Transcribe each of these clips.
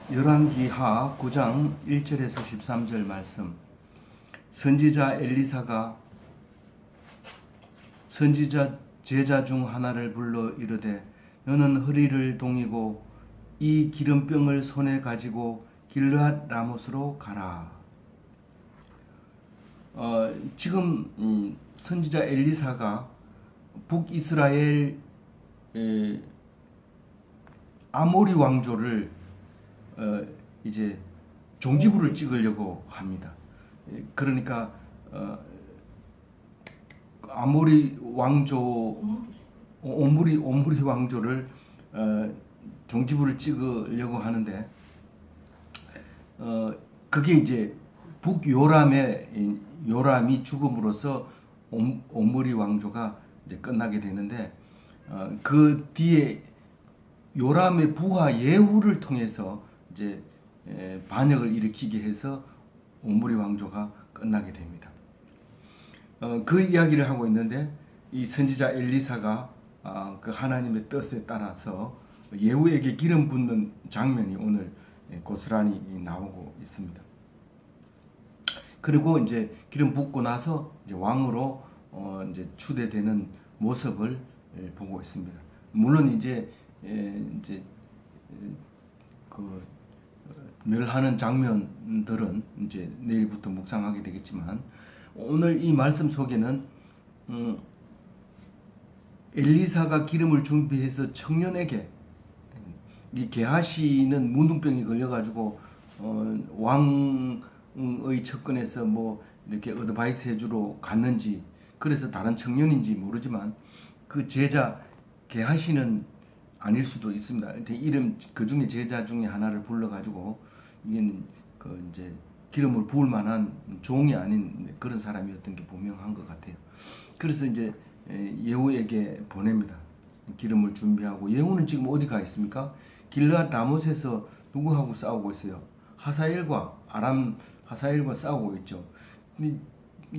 열왕기하 9장 1절에서 13절 말씀. 선지자 엘리사가 선지자 제자 중 하나를 불러 이르되 너는 허리를 동이고 이 기름병을 손에 가지고 길르앗 라못으로 가라. 지금 선지자 엘리사가 북이스라엘 아모리 왕조를 이제 종지부를 찍으려고 합니다. 그러니까 아모리 왕조 오므리 왕조를 종지부를 찍으려고 하는데 그게 이제 요람이 죽음으로써 오므리 왕조가 이제 끝나게 되는데 그 뒤에 요람의 부하 예후를 통해서 이제 반역을 일으키게 해서 오므리 왕조가 끝나게 됩니다. 그 이야기를 하고 있는데 이 선지자 엘리사가 그 하나님의 뜻에 따라서 예후에게 기름 붓는 장면이 오늘 고스란히 나오고 있습니다. 그리고 이제 기름 붓고 나서 이제 왕으로 이제 추대되는 모습을 보고 있습니다. 물론 이제 그 멸하는 장면들은 이제 내일부터 묵상하게 되겠지만 오늘 이 말씀 속에는 엘리사가 기름을 준비해서 청년에게 이 게하시는 문둥병이 걸려가지고 왕의 측근에서 뭐 이렇게 어드바이스 해주러 갔는지 그래서 다른 청년인지 모르지만 그 제자 게하시는 아닐 수도 있습니다. 이름 그 중에 제자 중에 하나를 불러가지고 이게 그 이제 기름을 부을 만한 종이 아닌 그런 사람이었던 게 분명한 것 같아요. 그래서 이제 예후에게 보냅니다. 기름을 준비하고 예후는 지금 어디 가 있습니까? 길르앗 라못에서 누구하고 싸우고 있어요? 하사엘과 하사엘과 싸우고 있죠.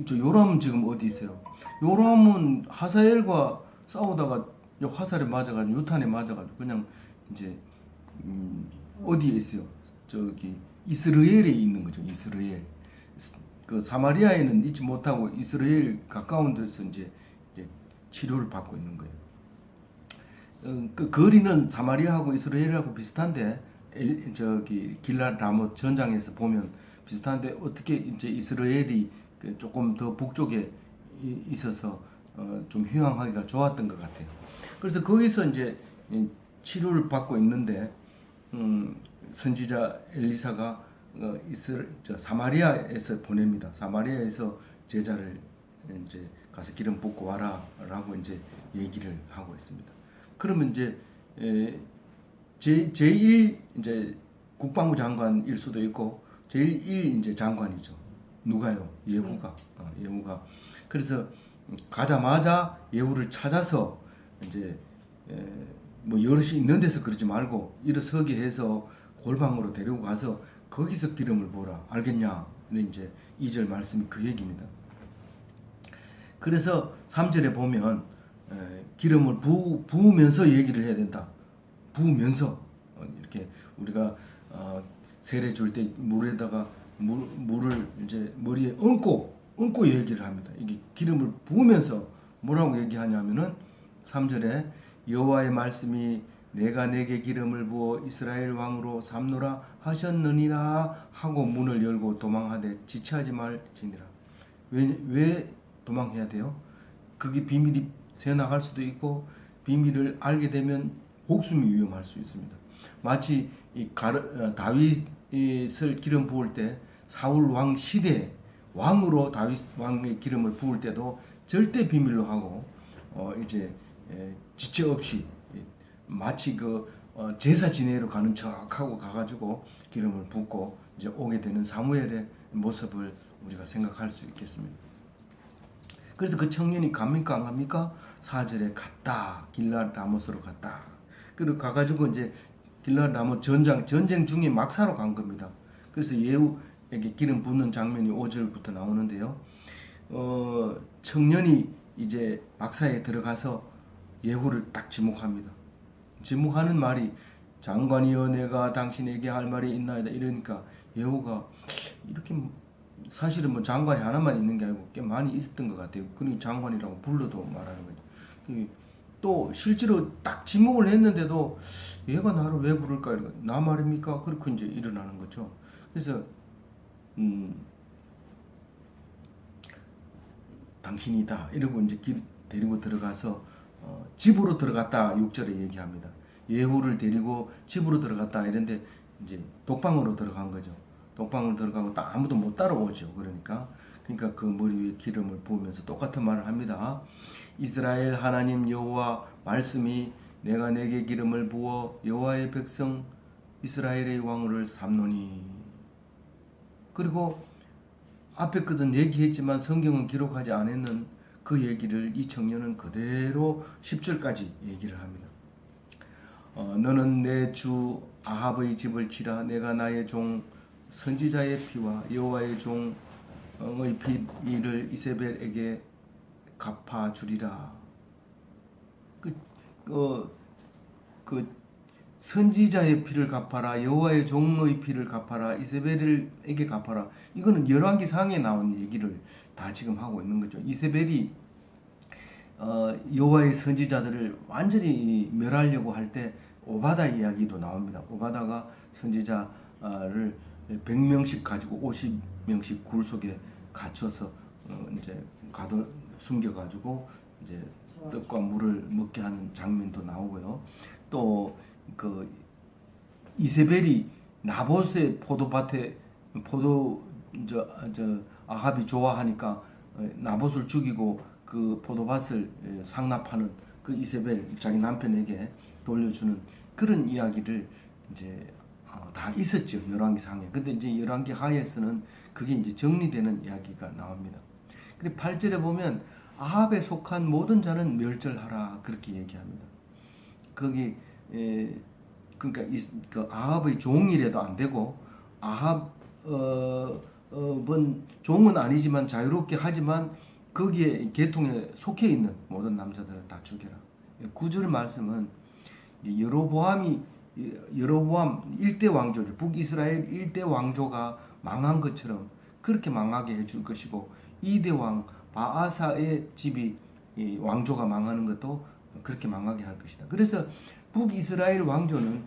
저 요람은 지금 어디 있어요? 요람은 하사엘과 싸우다가 화살에 맞아가지고 유탄에 맞아가지고 그냥 이제 어디에 있어요? 저기 이스라엘에 있는 거죠. 이스라엘. 그 사마리아에는 있지 못하고 이스라엘 가까운 데서 이제 치료를 받고 있는 거예요. 그 거리는 사마리아하고 이스라엘하고 비슷한데 저기 길르앗 라못 전장에서 보면 비슷한데 어떻게 이제 이스라엘이 조금 더 북쪽에 있어서 좀 휴양하기가 좋았던 것 같아요. 그래서 거기서 이제 치료를 받고 있는데 선지자 엘리사가 사마리아에서 보냅니다. 사마리아에서 제자를 이제 가서 기름 붓고 와라라고 이제 얘기를 하고 있습니다. 그러면 이제 제1 이제 국방부 장관일 수도 있고 제1 이제 장관이죠. 누가요? 예후가. 예후가. 그래서 가자마자 예후를 찾아서 이제 뭐 여럿이 있는 데서 그러지 말고 일어서게 해서 골방으로 데리고 가서 거기서 기름을 부어라. 알겠냐? 이제 2절 말씀이 그 얘기입니다. 그래서 3절에 보면 기름을 부으면서 얘기를 해야 된다. 부으면서 이렇게 우리가 세례 줄 때 물에다가 물을 이제 머리에 얹고 얘기를 합니다. 이게 기름을 부으면서 뭐라고 얘기하냐면은 3절에 여호와의 말씀이 내가 내게 기름을 부어 이스라엘 왕으로 삼노라 하셨느니라 하고 문을 열고 도망하되 지체하지 말지니라. 왜 도망해야 돼요? 그게 비밀이 새나갈 수도 있고 비밀을 알게 되면 목숨이 위험할 수 있습니다. 마치 다윗을 기름 부을 때 사울 왕 시대 왕으로 다윗 왕의 기름을 부을 때도 절대 비밀로 하고 이제 지체 없이 마치 제사 지내러 가는 척하고 가가지고 기름을 붓고 이제 오게 되는 사무엘의 모습을 우리가 생각할 수 있겠습니다. 그래서 그 청년이 갑니까 안 갑니까? 4절에 갔다. 길르앗 라못으로 갔다. 그리고 가가지고 이제 길르앗 라못 전쟁 중에 막사로 간 겁니다. 그래서 예후에게 기름 붓는 장면이 5절부터 나오는데요. 청년이 이제 막사에 들어가서 예후를 딱 지목합니다. 지목하는 말이 장관이여 내가 당신에게 할 말이 있나이다. 이러니까 예후가 이렇게 사실은 뭐 장관이 하나만 있는 게 아니고 꽤 많이 있었던 것 같아요. 그러니 장관이라고 불러도 말하는 거죠. 또 실제로 딱 지목을 했는데도 얘가 나를 왜 부를까? 나 말입니까? 그렇게 이제 일어나는 거죠. 그래서 당신이다 이러고 이제 데리고 들어가서 집으로 들어갔다 6절에 얘기합니다. 예후를 데리고 집으로 들어갔다 이런데 이제 독방으로 들어간 거죠. 독방으로 들어가고 딱 아무도 못 따라오죠. 그러니까 그 머리 위에 기름을 부으면서 똑같은 말을 합니다. 이스라엘 하나님 여호와 말씀이 내가 내게 기름을 부어 여호와의 백성 이스라엘의 왕을 삼노니. 그리고 앞에 것은 얘기했지만 성경은 기록하지 않았는 그 얘기를 이 청년은 그대로 10절까지 얘기를 합니다. 너는 내 주 아합의 집을 치라. 내가 나의 종 선지자의 피와 여호와의 종의 피를 이세벨에게 갚아주리라. 그 선지자의 피를 갚아라, 여호와의 종의 피를 갚아라, 이세벨에게 갚아라. 이거는 열왕기 상에 나온 얘기를 다 지금 하고 있는 거죠. 이세벨이 여호와의 선지자들을 완전히 멸하려고 할 때 오바다 이야기도 나옵니다. 오바다가 선지자를 100명씩 가지고 50명씩 굴 속에 갇혀서 이제 숨겨가지고 이제 떡과 물을 먹게 하는 장면도 나오고요. 또 그 이세벨이 나봇의 포도밭에 아합이 좋아하니까 나봇을 죽이고 그 포도밭을 상납하는 그 이세벨 자기 남편에게 돌려주는 그런 이야기를 이제 다 있었죠. 열왕기 상에. 근데 이제 열왕기 하에서는 그게 이제 정리되는 이야기가 나옵니다. 그리고 8절에 보면 아합에 속한 모든 자는 멸절하라 그렇게 얘기합니다. 거기 그러니까 그 아합의 종이라도 안 되고 아합은 종은 아니지만 자유롭게 하지만 거기에 계통에 속해 있는 모든 남자들을 다 죽여라. 9절 말씀은 여로보암 1대 왕조를 북이스라엘 1대 왕조가 망한 것처럼 그렇게 망하게 해줄 것이고 2대 왕 바아사의 집이 왕조가 망하는 것도 그렇게 망하게 할 것이다. 그래서 북이스라엘 왕조는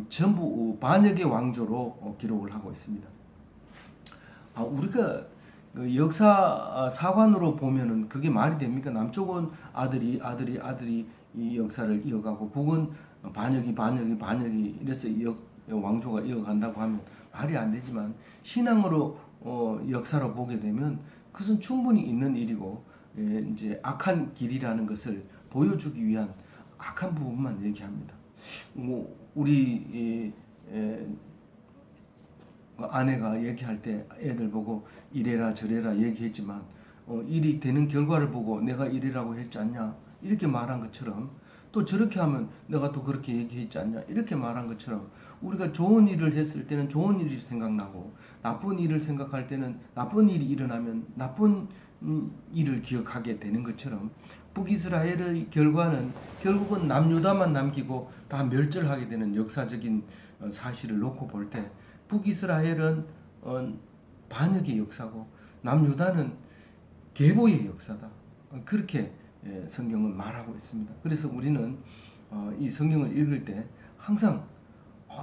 전부 반역의 왕조로 기록을 하고 있습니다. 우리가 역사 사관으로 보면은 그게 말이 됩니까? 남쪽은 아들이 이 역사를 이어가고 북은 반역이 이래서 왕조가 이어간다고 하면 말이 안 되지만 신앙으로 역사로 보게 되면 그것은 충분히 있는 일이고 이제 악한 길이라는 것을 보여주기 위한 악한 부분만 얘기합니다. 우리 아내가 얘기할 때 애들 보고 이래라 저래라 얘기했지만 일이 되는 결과를 보고 내가 이래라고 했지 않냐 이렇게 말한 것처럼 또 저렇게 하면 내가 또 그렇게 얘기했지 않냐 이렇게 말한 것처럼 우리가 좋은 일을 했을 때는 좋은 일이 생각나고 나쁜 일을 생각할 때는 나쁜 일이 일어나면 나쁜 일을 기억하게 되는 것처럼 북이스라엘의 결과는 결국은 남유다만 남기고 다 멸절하게 되는 역사적인 사실을 놓고 볼 때 북이스라엘은 반역의 역사고 남유다는 계보의 역사다. 그렇게 성경은 말하고 있습니다. 그래서 우리는 이 성경을 읽을 때 항상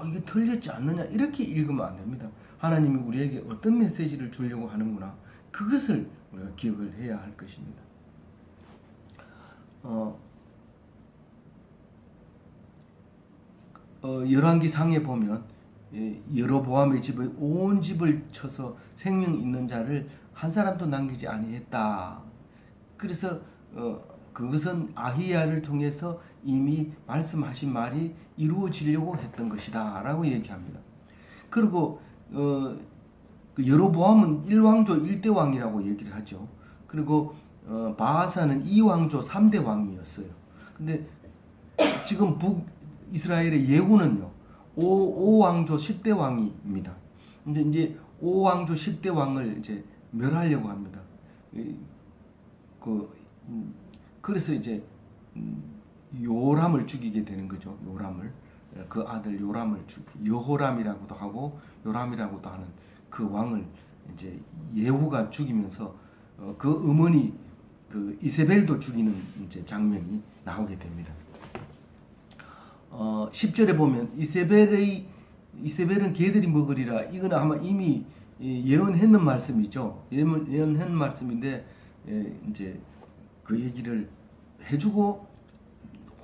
이게 틀렸지 않느냐 이렇게 읽으면 안 됩니다. 하나님이 우리에게 어떤 메시지를 주려고 하는구나 그것을 우리가 기억을 해야 할 것입니다. 열왕기 상에 보면 여로보암의 집의 온 집을 쳐서 생명 있는 자를 한 사람도 남기지 아니했다. 그래서 그것은 아히야를 통해서 이미 말씀하신 말이 이루어지려고 했던 것이다 라고 얘기합니다. 그리고 그 여로보암은 1왕조 1대 왕이라고 얘기를 하죠. 그리고 바하사는 2왕조 3대 왕이었어요. 근데 지금 북이스라엘의 예후는요 5왕조 10대 왕입니다. 근데 이제 5왕조 10대 왕을 이제 멸하려고 합니다. 그래서 이제 요람을 죽이게 되는 거죠. 요람을 그 아들 요람을 여호람이라고도 하고 요람이라고도 하는 그 왕을 이제 예후가 죽이면서 그 어머니 그 이세벨도 죽이는 이제 장면이 나오게 됩니다. 10절에 보면 이세벨은 개들이 먹으리라. 이거는 아마 이미 예언했는 말씀이죠. 예언했는 말씀인데 이제 그 얘기를 해주고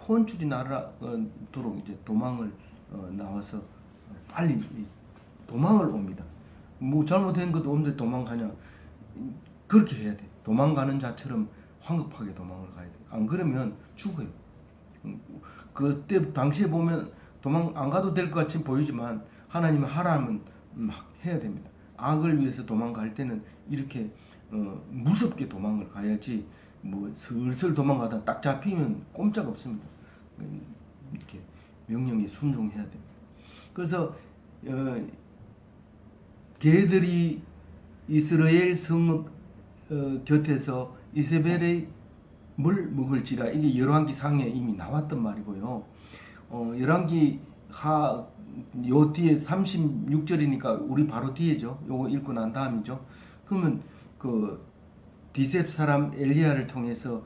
혼쭐이 나도록 이제 도망을 나와서 빨리 도망을 옵니다. 뭐 잘못된 것도 없는데 도망가냐? 그렇게 해야 돼. 도망가는 자처럼 황급하게 도망을 가야 돼. 안 그러면 죽어요. 그때 당시에 보면 도망 안 가도 될 것 같이 보이지만 하나님은 하라면 막 해야 됩니다. 악을 위해서 도망갈 때는 이렇게 무섭게 도망을 가야지 뭐 슬슬 도망가다 딱 잡히면 꼼짝 없습니다. 이렇게 명령에 순종해야 됩니다. 그래서 개들이 이스라엘 성 곁에서 이세벨의 물 먹을지라. 이게 열왕기 상에 이미 나왔던 말이고요. 열왕기 요 뒤에 36절이니까 우리 바로 뒤에죠. 요거 읽고 난 다음이죠. 그러면 그 디셉 사람 엘리야를 통해서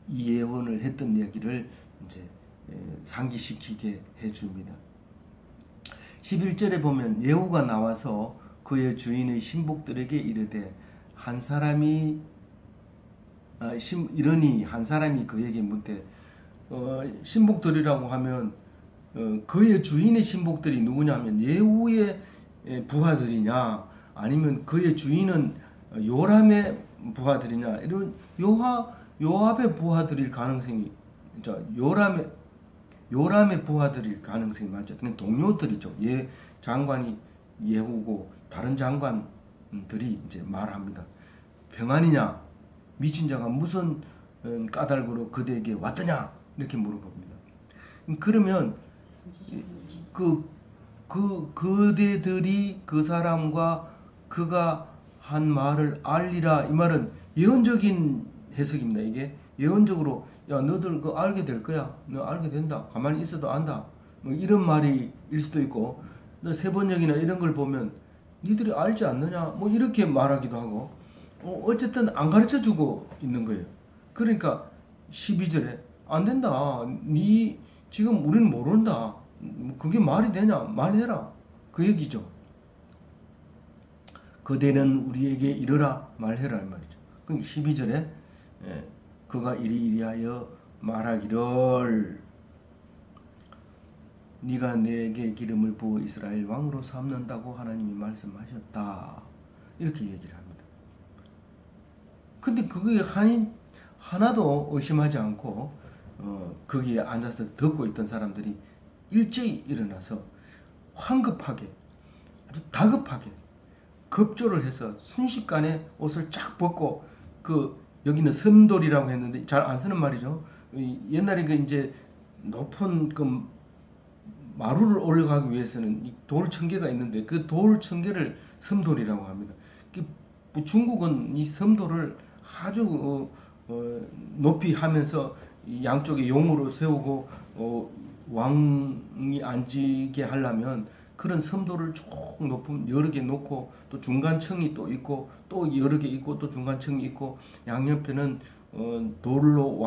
이 예언을 했던 이야기를 이제 상기시키게 해줍니다. 11절에 보면 예후가 나와서 그의 주인의 신복들에게 이르되 한 사람이 이러니 한 사람이 그에게 묻되 신복들이라고 하면 그의 주인의 신복들이 누구냐면 예후의 부하들이냐 아니면 그의 주인은 요람의 부하들이냐 이런 요압의 부하들일 가능성이 요람의 부하들일 가능성이 많죠. 그냥 동료들이죠. 장관이 예후고 다른 장관들이 이제 말합니다. 평안이냐? 미친 자가 무슨 까닭으로 그대에게 왔더냐? 이렇게 물어봅니다. 그러면 그대들이 그 사람과 그가 한 말을 알리라. 이 말은 예언적인 해석입니다. 이게 예언적으로 야 너들 그거 알게 될 거야. 너 알게 된다. 가만히 있어도 안다. 뭐 이런 말일 수도 있고 너 세번역이나 이런 걸 보면 니들이 알지 않느냐? 뭐 이렇게 말하기도 하고 어쨌든 안 가르쳐주고 있는 거예요. 그러니까 12절에 안 된다. 니 지금 우리는 모른다. 그게 말이 되냐? 말해라. 그 얘기죠. 그대는 우리에게 이르라 말해라 이 말이죠. 그러니까 12절에 그가 이리하여 말하기를 네가 내게 기름을 부어 이스라엘 왕으로 삼는다고 하나님이 말씀하셨다. 이렇게 얘기를 합니다. 근데 그게 하나도 의심하지 않고 거기에 앉아서 듣고 있던 사람들이 일제히 일어나서 황급하게 아주 다급하게 급조를 해서 순식간에 옷을 쫙 벗고 여기는 섬돌이라고 했는데 잘 안 쓰는 말이죠. 옛날에 이제 높은 마루를 올라가기 위해서는 돌 층계가 있는데 그 돌 층계를 섬돌이라고 합니다. 중국은 이 섬돌을 아주 높이 하면서 양쪽에 용으로 세우고 왕이 앉게 하려면 그런 섬돌을 쭉 높은 여러 개 놓고 또 중간층이 또 있고 또 여러 개 있고 또 중간층이 있고 양옆에는 돌로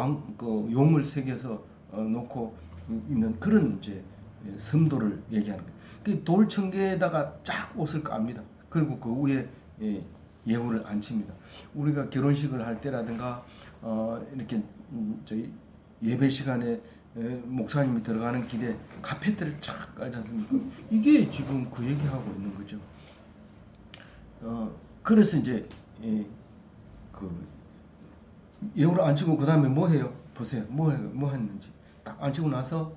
용을 새겨서 놓고 있는 그런 이제 섬돌을 얘기하는 거예요. 그 돌 층계에다가 쫙 옷을 깝니다. 그리고 그 위에 예후를 앉힙니다. 우리가 결혼식을 할 때라든가 이렇게 저희 예배 시간에 목사님이 들어가는 길에 카페트를 쫙 깔지 않습니까? 이게 지금 그 얘기하고 있는 거죠. 그래서 이제 예후를 앉히고 그 다음에 뭐 해요? 보세요. 뭐 했는지. 딱 앉히고 나서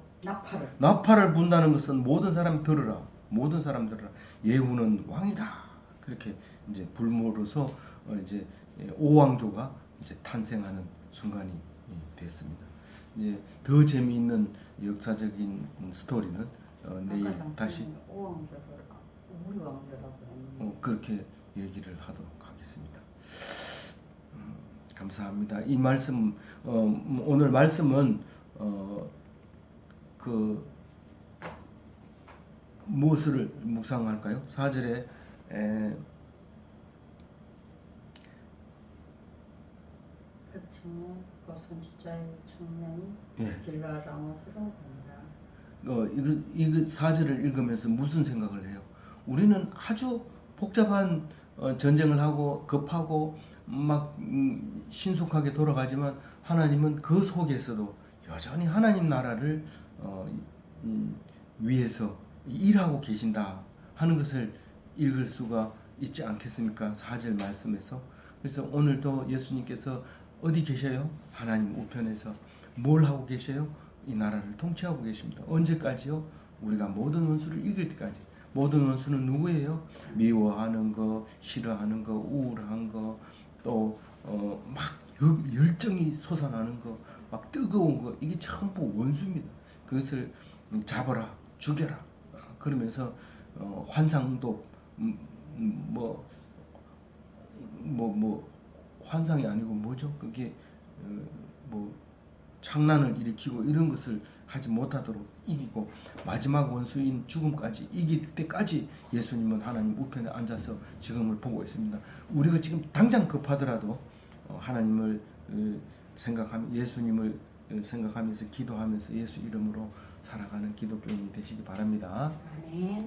나팔을 분다는 것은 모든 사람이 들으라. 모든 사람 들으라. 예후는 왕이다. 그렇게 이제 불모로서 이제 오왕조가 이제 탄생하는 순간이 됐습니다. 이제 더 재미있는 역사적인 스토리는 내일 다시 그렇게 얘기를 하도록 하겠습니다. 감사합니다. 이 말씀 오늘 말씀은 무엇을 묵상할까요? 4절에 그 선지자의 청년이 예. 길라랑으로 온다. 이거 4절을 읽으면서 무슨 생각을 해요? 우리는 아주 복잡한 전쟁을 하고 급하고 막 신속하게 돌아가지만 하나님은 그 속에서도 여전히 하나님 나라를 위해서 일하고 계신다 하는 것을 읽을 수가 있지 않겠습니까? 4절 말씀에서. 그래서 오늘도 예수님께서 어디 계셔요? 하나님 우편에서 뭘 하고 계셔요? 이 나라를 통치하고 계십니다. 언제까지요? 우리가 모든 원수를 이길 때까지. 모든 원수는 누구예요? 미워하는 거, 싫어하는 거, 우울한 거, 또 막 열정이 솟아나는 거, 막 뜨거운 거, 이게 전부 원수입니다. 그것을 잡아라, 죽여라. 그러면서 환상도 뭐 환상이 아니고 뭐죠? 그게 뭐 창난을 일으키고 이런 것을 하지 못하도록 이기고 마지막 원수인 죽음까지 이길 때까지 예수님은 하나님 우편에 앉아서 지금을 보고 있습니다. 우리가 지금 당장 급하더라도 하나님을 생각하며 예수님을 생각하면서 기도하면서 예수 이름으로 살아가는 기독교인이 되시기 바랍니다. 아멘.